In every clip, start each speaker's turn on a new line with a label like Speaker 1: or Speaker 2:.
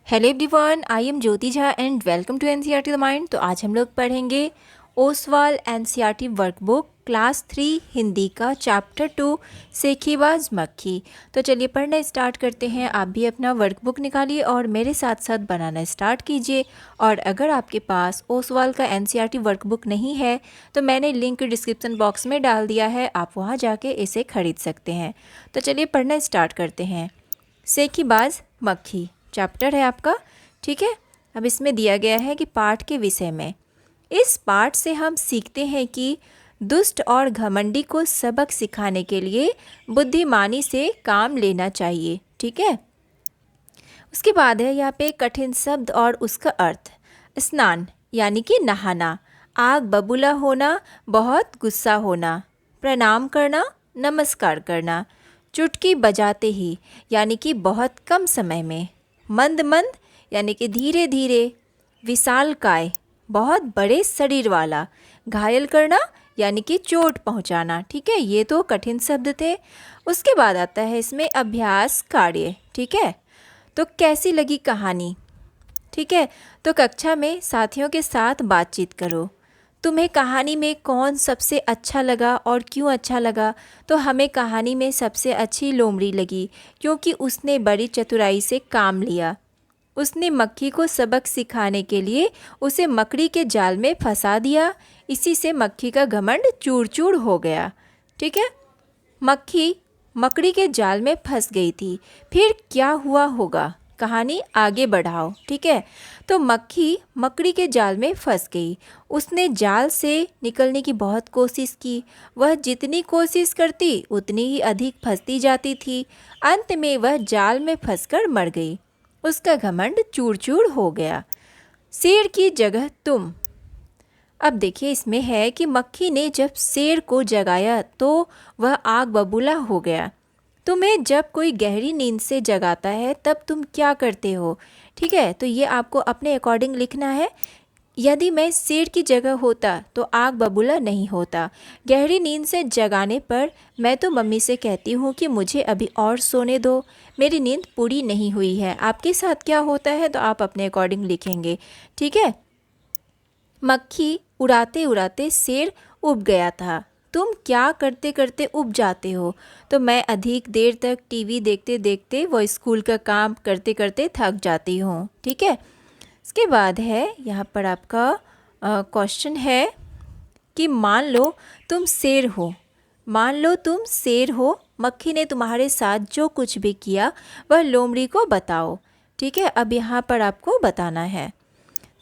Speaker 1: Hello everyone, I am Jyoti Jha and welcome to NCERT the mind. तो आज हम लोग पढ़ेंगे Oswal NCERT workbook class 3 Hindi का चैप्टर 2 सेखीबाज मक्खी। तो चलिए पढ़ना स्टार्ट करते हैं। आप भी अपना वर्कबुक निकालिए और मेरे साथ साथ बनाना स्टार्ट कीजिए। और अगर आपके पास ओसवाल का एनसीईआरटी वर्कबुक नहीं है तो मैंने लिंक डिस्क्रिप्शन बॉक्स में डाल दिया है, आप वहाँ जाके इसे खरीद सकते हैं। तो चलिए पढ़ना स्टार्ट करते हैं। सेखीबाज मक्खी चैप्टर है आपका, ठीक है। अब इसमें दिया गया है कि पाठ के विषय में, इस पाठ से हम सीखते हैं कि दुष्ट और घमंडी को सबक सिखाने के लिए बुद्धिमानी से काम लेना चाहिए, ठीक है। उसके बाद है यहाँ पे कठिन शब्द और उसका अर्थ। स्नान यानी कि नहाना, आग बबूला होना, बहुत गुस्सा होना, प्रणाम करना, नमस्कार करना, चुटकी बजाते ही यानी कि बहुत कम समय में, मंद मंद यानी कि धीरे धीरे, विशालकाय बहुत बड़े शरीर वाला, घायल करना यानी कि चोट पहुंचाना, ठीक है। ये तो कठिन शब्द थे। उसके बाद आता है इसमें अभ्यास कार्य, ठीक है। तो कैसी लगी कहानी, ठीक है। तो कक्षा में साथियों के साथ बातचीत करो। तुम्हें कहानी में कौन सबसे अच्छा लगा और क्यों अच्छा लगा? तो हमें कहानी में सबसे अच्छी लोमड़ी लगी क्योंकि उसने बड़ी चतुराई से काम लिया। उसने मक्खी को सबक सिखाने के लिए उसे मकड़ी के जाल में फंसा दिया। इसी से मक्खी का घमंड चूर चूर हो गया, ठीक है। मक्खी मकड़ी के जाल में फंस गई थी, फिर क्या हुआ होगा? कहानी आगे बढ़ाओ, ठीक है। तो मक्खी मकड़ी के जाल में फंस गई। उसने जाल से निकलने की बहुत कोशिश की। वह जितनी कोशिश करती उतनी ही अधिक फंसती जाती थी। अंत में वह जाल में फंसकर मर गई। उसका घमंड चूर चूर हो गया। शेर की जगह तुम। अब देखिए इसमें है कि मक्खी ने जब शेर को जगाया तो वह आग बबूला हो गया। तुम्हें जब कोई गहरी नींद से जगाता है तब तुम क्या करते हो, ठीक है। तो ये आपको अपने अकॉर्डिंग लिखना है। यदि मैं शेर की जगह होता तो आग बबूला नहीं होता। गहरी नींद से जगाने पर मैं तो मम्मी से कहती हूँ कि मुझे अभी और सोने दो, मेरी नींद पूरी नहीं हुई है। आपके साथ क्या होता है तो आप अपने अकॉर्डिंग लिखेंगे, ठीक है। मक्खी उड़ाते उड़ाते शेर उब गया था। तुम क्या करते करते उब जाते हो? तो मैं अधिक देर तक टीवी देखते देखते व स्कूल का काम करते करते थक जाती हूँ, ठीक है। इसके बाद है यहाँ पर आपका क्वेश्चन है कि मान लो तुम शेर हो। मान लो तुम शेर हो, मक्खी ने तुम्हारे साथ जो कुछ भी किया वह लोमड़ी को बताओ, ठीक है। अब यहाँ पर आपको बताना है।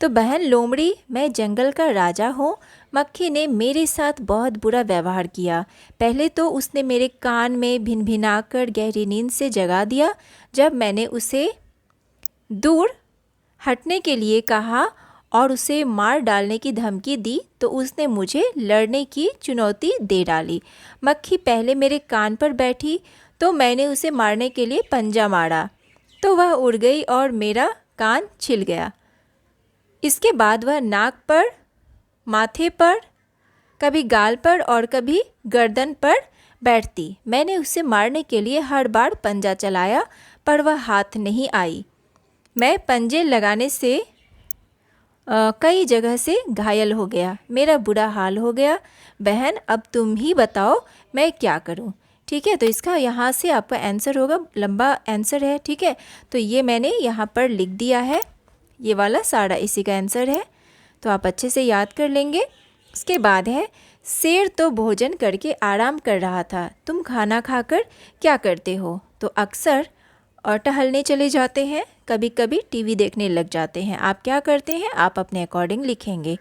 Speaker 1: तो बहन लोमड़ी, मैं जंगल का राजा हूँ। मक्खी ने मेरे साथ बहुत बुरा व्यवहार किया। पहले तो उसने मेरे कान में भिनभिनाकर गहरी नींद से जगा दिया। जब मैंने उसे दूर हटने के लिए कहा और उसे मार डालने की धमकी दी तो उसने मुझे लड़ने की चुनौती दे डाली। मक्खी पहले मेरे कान पर बैठी तो मैंने उसे मारने के लिए पंजा मारा तो वह उड़ गई और मेरा कान छिल गया। इसके बाद वह नाक पर, माथे पर, कभी गाल पर और कभी गर्दन पर बैठती। मैंने उसे मारने के लिए हर बार पंजा चलाया पर वह हाथ नहीं आई। मैं पंजे लगाने से कई जगह से घायल हो गया। मेरा बुरा हाल हो गया। बहन अब तुम ही बताओ मैं क्या करूं, ठीक है। तो इसका यहाँ से आपका आंसर होगा, लंबा आंसर है, ठीक है। तो ये मैंने यहाँ पर लिख दिया है, ये वाला सारा इसी का आंसर है। तो आप अच्छे से याद कर लेंगे। उसके बाद है शेर तो भोजन करके आराम कर रहा था। तुम खाना खाकर क्या करते हो? तो अक्सर और टहलने चले जाते हैं, कभी कभी टीवी देखने लग जाते हैं। आप क्या करते हैं? आप अपने अकॉर्डिंग लिखेंगे।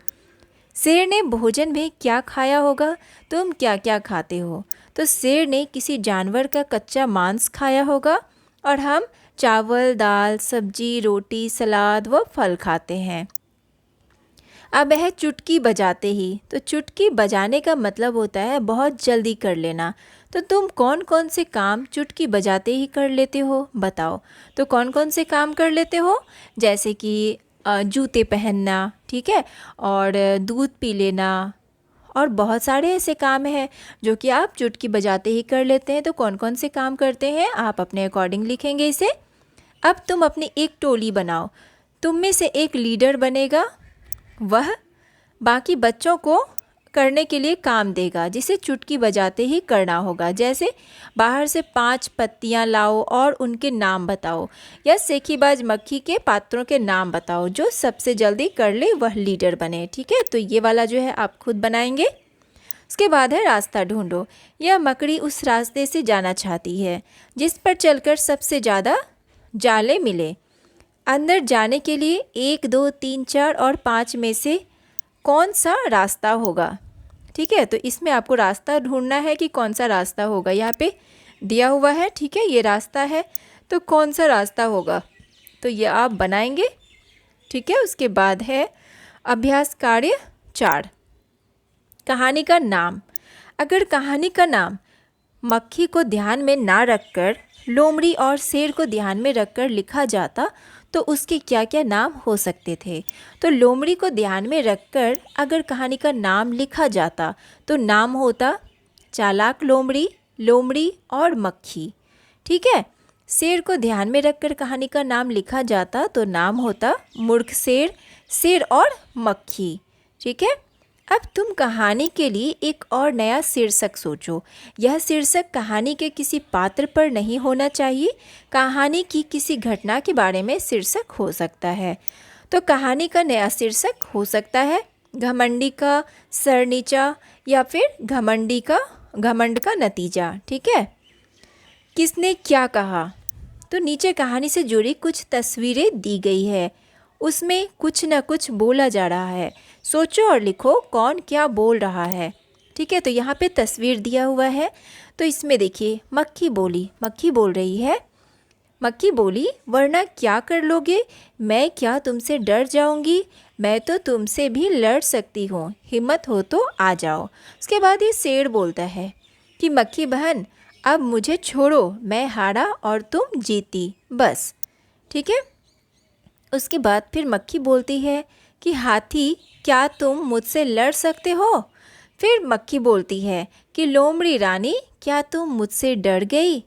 Speaker 1: शेर ने भोजन में क्या खाया होगा? तुम क्या क्या खाते हो? तो शेर ने किसी जानवर का कच्चा मांस खाया होगा और हम चावल, दाल, सब्जी, रोटी, सलाद व फल खाते हैं। अब है चुटकी बजाते ही। तो चुटकी बजाने का मतलब होता है बहुत जल्दी कर लेना। तो तुम कौन कौन से काम चुटकी बजाते ही कर लेते हो, बताओ। तो कौन कौन से काम कर लेते हो? जैसे कि जूते पहनना, ठीक है, और दूध पी लेना, और बहुत सारे ऐसे काम हैं जो कि आप चुटकी बजाते ही कर लेते हैं। तो कौन कौन से काम करते हैं आप अपने अकॉर्डिंग लिखेंगे इसे। अब तुम अपनी एक टोली बनाओ, तुम में से एक लीडर बनेगा, वह बाकी बच्चों को करने के लिए काम देगा, जिसे चुटकी बजाते ही करना होगा। जैसे बाहर से 5 पत्तियां लाओ और उनके नाम बताओ, या सेखीबाज मक्खी के पात्रों के नाम बताओ, जो सबसे जल्दी कर ले वह लीडर बने। ठीक है, तो ये वाला जो है आप खुद बनाएंगे। उसके बाद है रास्ता ढूंढो। यह मकड़ी उस रास्ते से जाना चाहती है जिस पर चलकर सबसे ज़्यादा जाले मिले। अंदर जाने के लिए 1, 2, 3, 4 और 5 में से कौन सा रास्ता होगा। ठीक है, तो इसमें आपको रास्ता ढूंढना है कि कौन सा रास्ता होगा। यहाँ पे दिया हुआ है, ठीक है, ये रास्ता है, तो कौन सा रास्ता होगा, तो ये आप बनाएंगे। ठीक है, उसके बाद है अभ्यास कार्य 4, कहानी का नाम। अगर कहानी का नाम मक्खी को ध्यान में ना रखकर लोमड़ी और शेर को ध्यान में रखकर लिखा जाता तो उसके क्या क्या नाम हो सकते थे। तो लोमड़ी को ध्यान में रखकर अगर कहानी का नाम लिखा जाता तो नाम होता चालाक लोमड़ी, लोमड़ी और मक्खी। ठीक है, शेर को ध्यान में रखकर कहानी का नाम लिखा जाता तो नाम होता मूर्ख शेर, शेर और मक्खी। ठीक है, अब तुम कहानी के लिए एक और नया शीर्षक सोचो। यह शीर्षक कहानी के किसी पात्र पर नहीं होना चाहिए, कहानी की किसी घटना के बारे में शीर्षक हो सकता है। तो कहानी का नया शीर्षक हो सकता है घमंडी का सर नीचा, या फिर घमंड का नतीजा। ठीक है, किसने क्या कहा, तो नीचे कहानी से जुड़ी कुछ तस्वीरें दी गई है, उसमें कुछ न कुछ बोला जा रहा है, सोचो और लिखो कौन क्या बोल रहा है। ठीक है, तो यहाँ पे तस्वीर दिया हुआ है, तो इसमें देखिए मक्खी बोली, मक्खी बोल रही है। मक्खी बोली, वरना क्या कर लोगे, मैं क्या तुमसे डर जाऊंगी, मैं तो तुमसे भी लड़ सकती हूँ, हिम्मत हो तो आ जाओ। उसके बाद ये शेर बोलता है कि मक्खी बहन अब मुझे छोड़ो, मैं हारा और तुम जीती, बस। ठीक है, उसके बाद फिर मक्खी बोलती है कि हाथी क्या तुम मुझसे लड़ सकते हो। फिर मक्खी बोलती है कि लोमड़ी रानी क्या तुम मुझसे डर गई।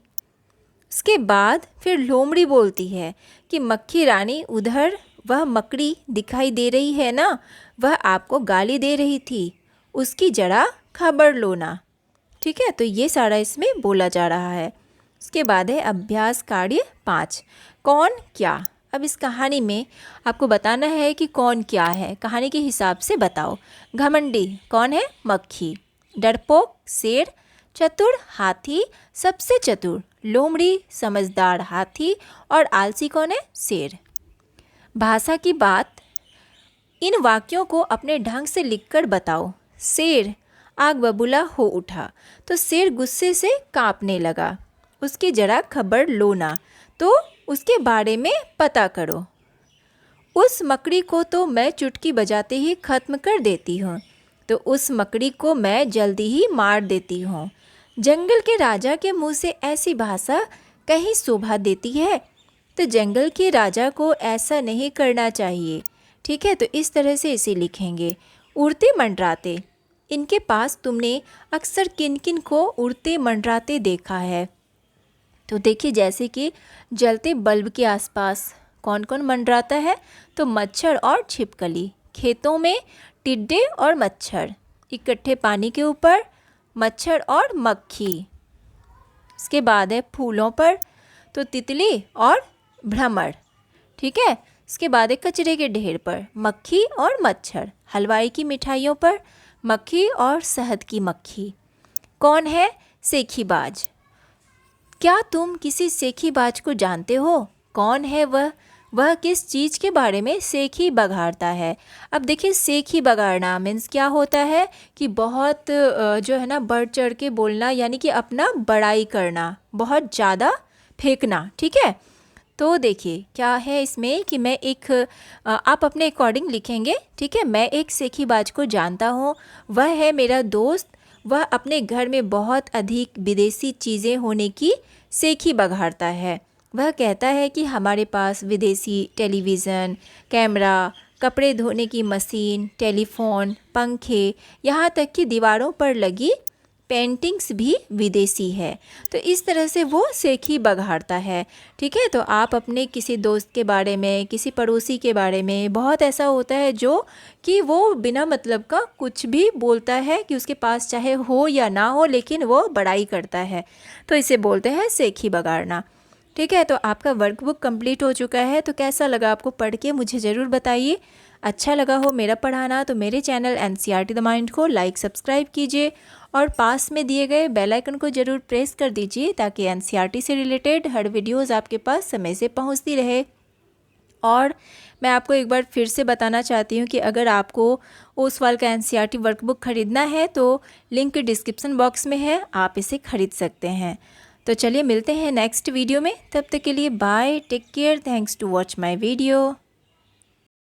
Speaker 1: उसके बाद फिर लोमड़ी बोलती है कि मक्खी रानी उधर वह मकड़ी दिखाई दे रही है ना, वह आपको गाली दे रही थी, उसकी जरा खबर लो ना। ठीक है, तो ये सारा इसमें बोला जा रहा है। उसके बाद है अभ्यास कार्य 5, कौन क्या। अब इस कहानी में आपको बताना है कि कौन क्या है, कहानी के हिसाब से बताओ। घमंडी कौन है, मक्खी। डरपोक शेर, चतुर हाथी, सबसे चतुर लोमड़ी, समझदार हाथी, और आलसी कौन है, शेर। भाषा की बात, इन वाक्यों को अपने ढंग से लिखकर बताओ। शेर आग बबूला हो उठा, तो शेर गुस्से से कांपने लगा, उसकी जरा खबर लो ना, तो उसके बारे में पता करो। उस मकड़ी को तो मैं चुटकी बजाते ही ख़त्म कर देती हूँ, तो उस मकड़ी को मैं जल्दी ही मार देती हूँ। जंगल के राजा के मुंह से ऐसी भाषा कहीं शोभा देती है, तो जंगल के राजा को ऐसा नहीं करना चाहिए। ठीक है, तो इस तरह से इसे लिखेंगे। उड़ते मंडराते, इनके पास तुमने अक्सर किन किन को उड़ते मंडराते देखा है। तो देखिए जैसे कि जलते बल्ब के आसपास कौन कौन मंडराता है, तो मच्छर और छिपकली। खेतों में टिड्डे और मच्छर, इकट्ठे पानी के ऊपर मच्छर और मक्खी। इसके बाद है फूलों पर, तो तितली और भ्रमर। ठीक है, इसके बाद है कचरे के ढेर पर, मक्खी और मच्छर। हलवाई की मिठाइयों पर, मक्खी और शहद की मक्खी। कौन है, सेखीबाज। क्या तुम किसी सेखीबाज को जानते हो, कौन है वह किस चीज़ के बारे में सेखी बघाड़ता है। अब देखिए सेखी बघाड़ना मीन्स क्या होता है कि बहुत जो है ना बढ़ चढ़ के बोलना, यानी कि अपना बड़ाई करना, बहुत ज़्यादा फेंकना। ठीक है, तो देखिए क्या है इसमें कि मैं एक आप अपने अकॉर्डिंग लिखेंगे। ठीक है, मैं एक सेखीबाज को जानता हूँ, वह है मेरा दोस्त, वह अपने घर में बहुत अधिक विदेशी चीज़ें होने की सेखी बघाड़ता है। वह कहता है कि हमारे पास विदेशी टेलीविज़न, कैमरा, कपड़े धोने की मशीन, टेलीफोन, पंखे, यहाँ तक कि दीवारों पर लगी पेंटिंग्स भी विदेशी है। तो इस तरह से वो सेखी बघाड़ता है। ठीक है, तो आप अपने किसी दोस्त के बारे में, किसी पड़ोसी के बारे में, बहुत ऐसा होता है जो कि वो बिना मतलब का कुछ भी बोलता है कि उसके पास चाहे हो या ना हो, लेकिन वो बड़ाई करता है, तो इसे बोलते हैं सेखी बघाड़ना। ठीक है, तो आपका वर्कबुक कंप्लीट हो चुका है। तो कैसा लगा आपको पढ़ के, मुझे ज़रूर बताइए। अच्छा लगा हो मेरा पढ़ाना तो मेरे चैनल एनसीईआरटी द माइंड को लाइक सब्सक्राइब कीजिए और पास में दिए गए बेल आइकन को ज़रूर प्रेस कर दीजिए ताकि एनसीईआरटी से रिलेटेड हर वीडियोज़ आपके पास समय से पहुंचती रहे। और मैं आपको एक बार फिर से बताना चाहती हूँ कि अगर आपको ओसवाल का एनसीईआरटी वर्कबुक ख़रीदना है तो लिंक डिस्क्रिप्शन बॉक्स में है, आप इसे ख़रीद सकते हैं। तो चलिए मिलते हैं नेक्स्ट वीडियो में, तब तक के लिए bye, take care, thanks to watch my video.